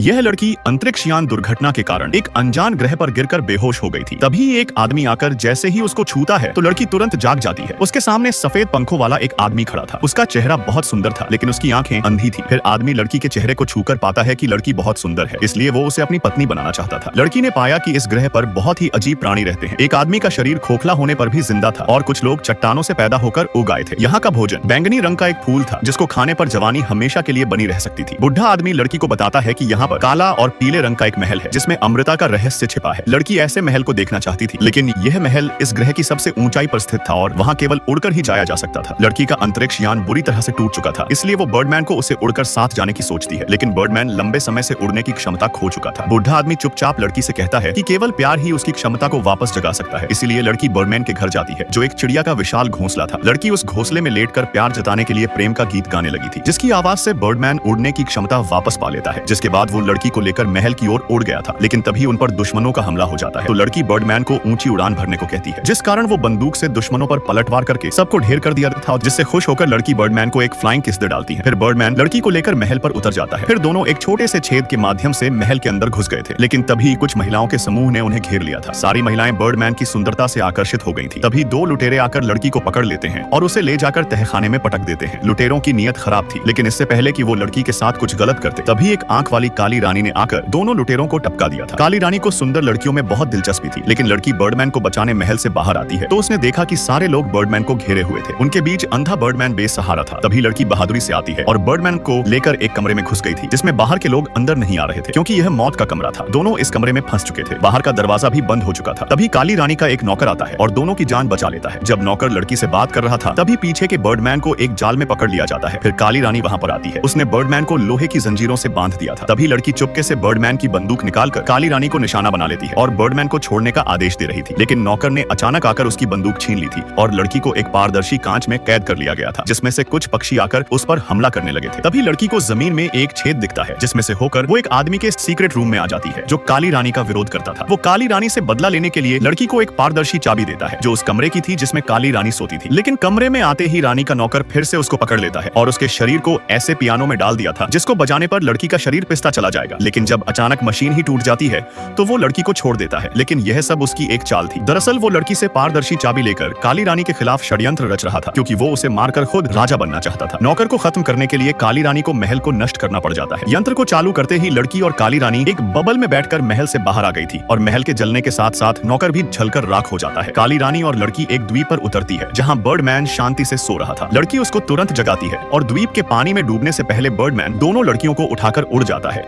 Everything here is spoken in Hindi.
यह लड़की अंतरिक्ष यान दुर्घटना के कारण एक अनजान ग्रह पर गिरकर बेहोश हो गई थी। तभी एक आदमी आकर जैसे ही उसको छूता है तो लड़की तुरंत जाग जाती है। उसके सामने सफेद पंखों वाला एक आदमी खड़ा था। उसका चेहरा बहुत सुंदर था, लेकिन उसकी आंखें अंधी थी। फिर आदमी लड़की के चेहरे को छूकर पाता है कि लड़की बहुत सुंदर है, इसलिए वो उसे अपनी पत्नी बनाना चाहता था। लड़की ने पाया कि इस ग्रह पर बहुत ही अजीब प्राणी रहते हैं। एक आदमी का शरीर खोखला होने पर भी जिंदा था और कुछ लोग चट्टानों से पैदा होकर उग आए थे। यहाँ का भोजन बैंगनी रंग का एक फूल था, जिसको खाने पर जवानी हमेशा के लिए बनी रह सकती थी। बुढ़ा आदमी लड़की को बताता है कि यहाँ पर काला और पीले रंग का एक महल है, जिसमें अमृता का रहस्य छिपा है। लड़की ऐसे महल को देखना चाहती थी, लेकिन यह महल इस ग्रह की सबसे ऊंचाई पर स्थित था और वहाँ केवल उड़कर ही जाया जा सकता था। लड़की का अंतरिक्ष यान बुरी तरह से टूट चुका था, इसलिए वो बर्डमैन को उसे उड़कर साथ जाने की सोचती है, लेकिन बर्डमैन लंबे समय से उड़ने की क्षमता खो चुका था। बुढ़ा आदमी चुपचाप लड़की से कहता है कि केवल प्यार ही उसकी क्षमता को वापस जगा सकता है। इसीलिए लड़की बर्डमैन के घर जाती है, जो एक चिड़िया का विशाल घोंसला था। लड़की उस घोंसले में लेटकर प्यार जताने के लिए प्रेम का गीत गाने लगी थी, जिसकी आवाज से बर्डमैन उड़ने की क्षमता वापस पा लेता है। जिसके बाद वो लड़की को लेकर महल की ओर उड़ गया था, लेकिन तभी उन पर दुश्मनों का हमला हो जाता है। तो लड़की बर्डमैन को ऊंची उड़ान भरने को कहती है, जिस कारण वो बंदूक से दुश्मनों पर पलटवार करके सबको ढेर कर दिया था, जिससे खुश होकर लड़की बर्डमैन को एक फ्लाइंग किस दे डालती है। फिर बर्डमैन लड़की को लेकर महल पर उतर जाता है। फिर दोनों एक छोटे से छेद के माध्यम से महल के अंदर घुस गए थे, लेकिन तभी कुछ महिलाओं के समूह ने उन्हें घेर लिया था। सारी महिलाएं बर्डमैन की सुंदरता से आकर्षित हो गई थी। तभी दो लुटेरे आकर लड़की को पकड़ लेते हैं और उसे ले जाकर तहखाने में पटक देते हैं। लुटेरों की नीयत खराब थी, लेकिन इससे पहले कि वो लड़की के साथ कुछ गलत करते, तभी एक आंख वाली काली रानी ने आकर दोनों लुटेरों को टपका दिया था। काली रानी को सुंदर लड़कियों में बहुत दिलचस्पी थी, लेकिन लड़की बर्डमैन को बचाने महल से बाहर आती है तो उसने देखा कि सारे लोग बर्डमैन को घेरे हुए थे। उनके बीच अंधा बर्डमैन बेसहारा था। तभी लड़की बहादुरी से आती है और बर्डमैन को लेकर एक कमरे में घुस गई थी, जिसमें बाहर के लोग अंदर नहीं आ रहे थे, क्योंकि यह मौत का कमरा था। दोनों इस कमरे में फंस चुके थे। बाहर का दरवाजा भी बंद हो चुका था। तभी काली रानी का एक नौकर आता है और दोनों की जान बचा लेता है। जब नौकर लड़की से बात कर रहा था, तभी पीछे के बर्डमैन को एक जाल में पकड़ लिया जाता है। फिर काली रानी वहां पर आती है। उसने बर्डमैन को लोहे की जंजीरों से बांध दिया था। तभी लड़की चुपके से बर्डमैन की बंदूक निकालकर काली रानी को निशाना बना लेती है और बर्डमैन को छोड़ने का आदेश दे रही थी, लेकिन नौकर ने अचानक आकर उसकी बंदूक छीन ली थी और लड़की को एक पारदर्शी कांच में कैद कर लिया गया था, जिसमें से कुछ पक्षी आकर उस पर हमला करने लगे थे। तभी लड़की को जमीन में एक छेद दिखता है, जिसमें से होकर वो एक आदमी के सीक्रेट रूम में आ जाती है, जो काली रानी का विरोध करता था। वो काली रानी से बदला लेने के लिए लड़की को एक पारदर्शी चाबी देता है, जो उस कमरे की थी जिसमें काली रानी सोती थी। लेकिन कमरे में आते ही रानी का नौकर फिर से उसको पकड़ लेता है और उसके शरीर को ऐसे पियानो में डाल दिया था, जिसको बजाने पर लड़की का शरीर पिसता चला जाएगा। लेकिन जब अचानक मशीन ही टूट जाती है तो वो लड़की को छोड़ देता है, लेकिन यह सब उसकी एक चाल थी। दरअसल वो लड़की से पारदर्शी चाबी लेकर काली रानी के खिलाफ षड्यंत्र रच रहा था, क्योंकि वो उसे मारकर खुद राजा बनना चाहता था। नौकर को खत्म करने के लिए काली रानी को महल को नष्ट करना पड़ जाता है। यंत्र को चालू करते ही लड़की और काली रानी एक बबल में बैठकर महल से बाहर आ गई थी और महल के जलने के साथ साथ नौकर भी जलकर राख हो जाता है। काली रानी और लड़की एक द्वीप पर उतरती है, जहाँ बर्डमैन शांति से सो रहा था। लड़की उसको तुरंत जगाती है और द्वीप के पानी में डूबने से पहले बर्डमैन दोनों लड़कियों को उठाकर उड़ जाता है।